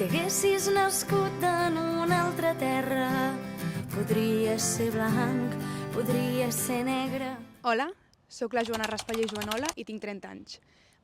Si haguessis nascut en una altra terra, podries ser blanc, podries ser negre. Hola, sóc la Joana Raspall i Joanola i tinc 30 anys.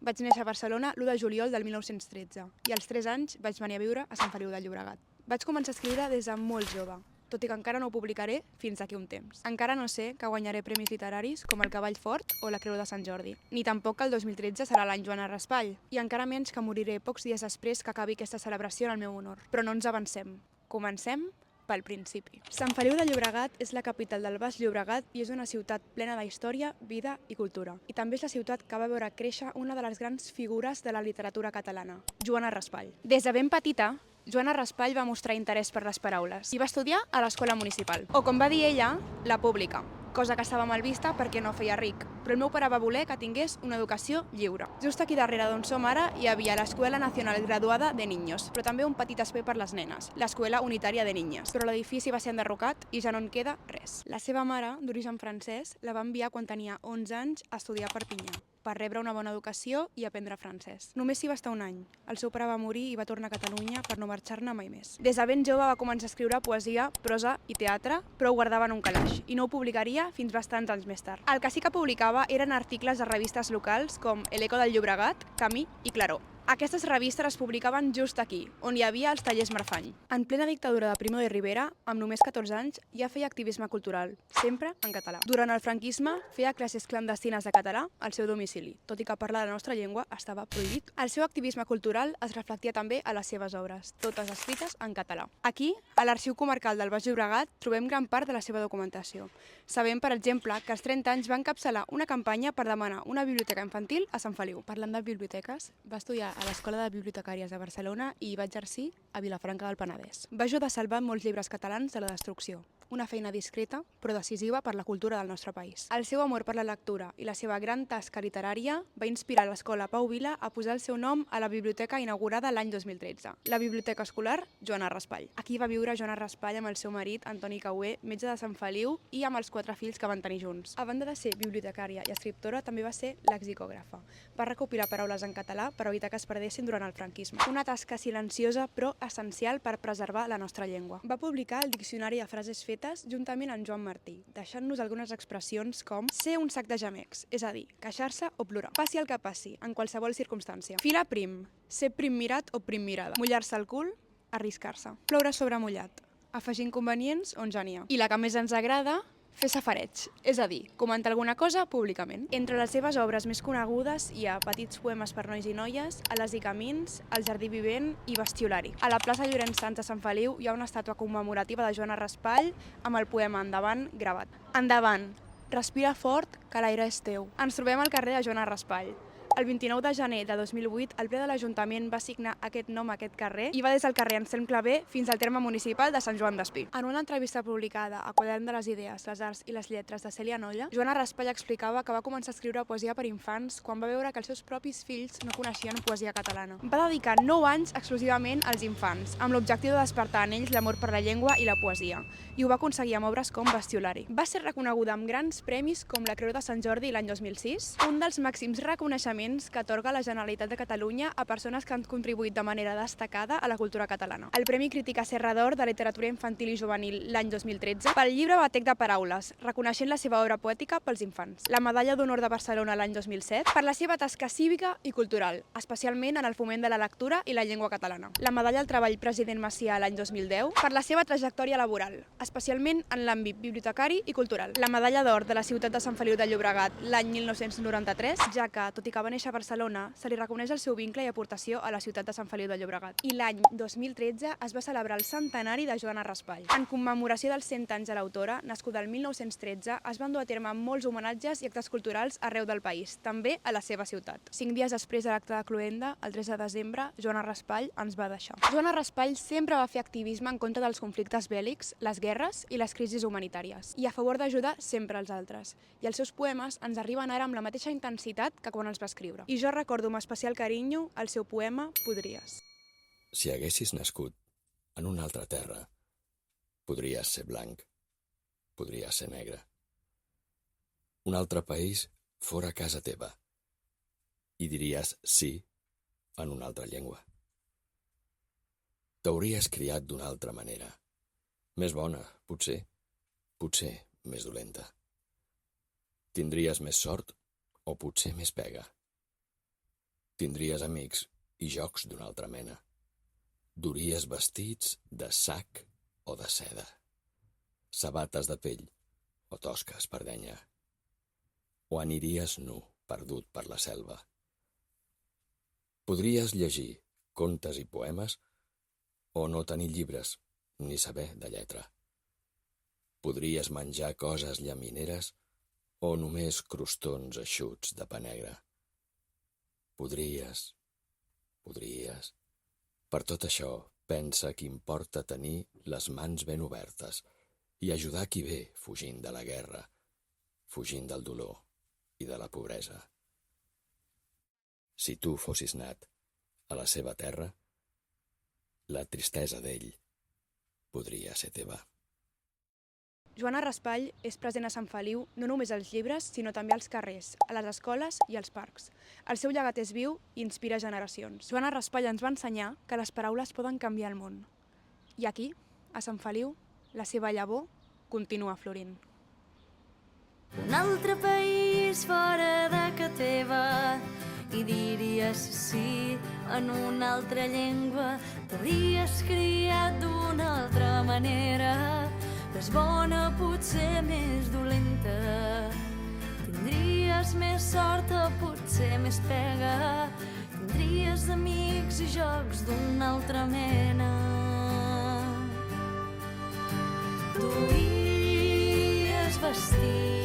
Vaig néixer a Barcelona l'1 de juliol del 1913 i als 3 anys vaig venir a viure a Sant Feliu de Llobregat. Vaig començar a escriure des de molt jove, tot i que encara no ho publicaré fins d'aquí un temps. Encara no sé que guanyaré premis literaris com el Cavall Fort o la Creu de Sant Jordi, ni tampoc que el 2013 serà l'any Joana Raspall, i encara menys que moriré pocs dies després que acabi aquesta celebració en el meu honor. Però no ens avancem. Comencem pel principi. Sant Feliu de Llobregat és la capital del Baix Llobregat i és una ciutat plena de història, vida i cultura. I també és la ciutat que va veure créixer una de les grans figures de la literatura catalana, Joana Raspall. Des de ben petita, Joana Raspall va mostrar interès per les paraules i va estudiar a l'escola municipal, o com va dir ella, la pública, cosa que estava mal vista perquè no feia ric, però el meu pare va voler que tingués una educació lliure. Just aquí darrere d'on som ara hi havia l'Escuela Nacional Graduada de Niños, però també un petit espai per les nenes, l'Escuela Unitària de Niñas, però l'edifici va ser enderrocat i ja no en queda res. La seva mare, d'origen francès, la va enviar quan tenia 11 anys a estudiar a Perpinyà, per rebre una bona educació i aprendre francès. Només s'hi va estar un any. El seu pare va morir i va tornar a Catalunya per no marxar-ne mai més. Des de ben jove va començar a escriure poesia, prosa i teatre, però ho guardava en un calaix i no ho publicaria fins bastants anys més tard. El que sí que publicava eren articles de revistes locals com El Eco del Llobregat, Camí i Claror. Aquestes revistes es publicaven just aquí, on hi havia els tallers Marfany. En plena dictadura de Primo de Rivera, amb només 14 anys, ja feia activisme cultural, sempre en català. Durant el franquisme, feia classes clandestines de català al seu domicili, tot i que parlar la nostra llengua estava prohibit. El seu activisme cultural es reflectia també a les seves obres, totes escrites en català. Aquí, a l'Arxiu Comarcal del Baix Llobregat, trobem gran part de la seva documentació. Sabem, per exemple, que als 30 anys va encapçalar una campanya per demanar una biblioteca infantil a Sant Feliu. Parlant de biblioteques, va estudiar a l'Escola de Bibliotecàries de Barcelona i va exercir a Vilafranca del Penedès. Va ajudar a salvar molts llibres catalans de la destrucció. Una feina discreta, però decisiva per la cultura del nostre país. El seu amor per la lectura i la seva gran tasca literària va inspirar l'Escola Pau Vila a posar el seu nom a la biblioteca inaugurada l'any 2013, la Biblioteca Escolar Joana Raspall. Aquí va viure Joana Raspall amb el seu marit, Antoni Cauer, metge de Sant Feliu, i amb els 4 fills que van tenir junts. A banda de ser bibliotecària i escriptora, també va ser lexicògrafa. Va recopilar paraules en català per evitar que es perdessin durant el franquisme. Una tasca silenciosa però essencial per preservar la nostra llengua. Va publicar el Diccionari de frases fetes juntament amb Joan Martí, deixant-nos algunes expressions com ser un sac de gemecs, és a dir, queixar-se o plorar. Passi el que passi, en qualsevol circumstància. Filar prim, ser prim mirat o prim mirada. Mullar-se el cul, arriscar-se. Ploure sobre mullat, afegir inconvenients on ja n'hi ha. I la que més ens agrada, fer safareig, és a dir, comentar alguna cosa públicament. Entre les seves obres més conegudes hi ha Petits poemes per nois i noies, Ales i camins, El jardí vivent i Bestiolari. A la plaça Llorenç Sans de Sant Feliu hi ha una estàtua commemorativa de Joana Raspall amb el poema Endavant gravat. Endavant, respira fort, que l'aire és teu. Ens trobem al carrer de Joana Raspall. El 29 de gener de 2008, el ple de l'Ajuntament va assignar aquest nom a aquest carrer i va des del carrer Anselm Clavé fins al terme municipal de Sant Joan d'Espí. En una entrevista publicada a Quadern de les Idees, les Arts i les Lletres de Cèlia Nolla, Joana Raspall explicava que va començar a escriure poesia per infants quan va veure que els seus propis fills no coneixien poesia catalana. Va dedicar 9 anys exclusivament als infants, amb l'objectiu de despertar en ells l'amor per la llengua i la poesia, i ho va aconseguir amb obres com Bestiolari. Va ser reconeguda amb grans premis com la Creu de Sant Jordi l'any 2006, un dels màxims reconeixements que atorga la Generalitat de Catalunya a persones que han contribuït de manera destacada a la cultura catalana. El Premi Crítica Serrador de Literatura Infantil i Juvenil l'any 2013 pel llibre Batec de Paraules, reconeixent la seva obra poètica pels infants. La Medalla d'Honor de Barcelona l'any 2007 per la seva tasca cívica i cultural, especialment en el foment de la lectura i la llengua catalana. La Medalla al Treball President Macià l'any 2010 per la seva trajectòria laboral, especialment en l'àmbit bibliotecari i cultural. La Medalla d'Or de la ciutat de Sant Feliu de Llobregat l'any 1993, ja que, tot i que va néixer a Barcelona, se li reconeix el seu vincle i aportació a la ciutat de Sant Feliu de Llobregat. I l'any 2013 es va celebrar el centenari de Joana Raspall. En commemoració dels 100 anys de l'autora, nascuda el 1913, es van dur a terme molts homenatges i actes culturals arreu del país, també a la seva ciutat. 5 dies després de l'acte de cloenda, el 3 de desembre, Joana Raspall ens va deixar. Joana Raspall sempre va fer activisme en contra dels conflictes bèl·lics, les guerres i les crisis humanitàries, i a favor d'ajudar sempre els altres. I els seus poemes ens arriben ara amb la mateixa intensitat que quan els va escriure. I jo recordo amb especial carinyo el seu poema Podries. Si haguessis nascut en una altra terra, podries ser blanc, podries ser negre. Un altre país fora casa teva i diries sí en una altra llengua. T'hauries criat d'una altra manera. Més bona, potser més dolenta. Tindries més sort o potser més pega. Tindries amics i jocs d'una altra mena. Duries vestits de sac o de seda, sabates de pell o tosca espardenya. O aniries nu, perdut per la selva. Podries llegir contes i poemes o no tenir llibres ni saber de lletra. Podries menjar coses llamineres o només crostons eixuts de pa negre. Podries. Per tot això, pensa que importa tenir les mans ben obertes i ajudar qui ve fugint de la guerra, fugint del dolor i de la pobresa. Si tu fossis nat a la seva terra, la tristesa d'ell podria ser teva. Joana Raspall és present a Sant Feliu no només als llibres, sinó també als carrers, a les escoles i als parcs. El seu llegat és viu i inspira generacions. Joana Raspall ens va ensenyar que les paraules poden canviar el món. I aquí, a Sant Feliu, la seva llavor continua florint. Un altre país fora de ca teva i diries sí en una altra llengua. T'hauries criat d'una altra manera, més bona, potser més dolenta. Tindries més sort o potser més pega. Tindries amics i jocs d'una altra mena. Duries vestit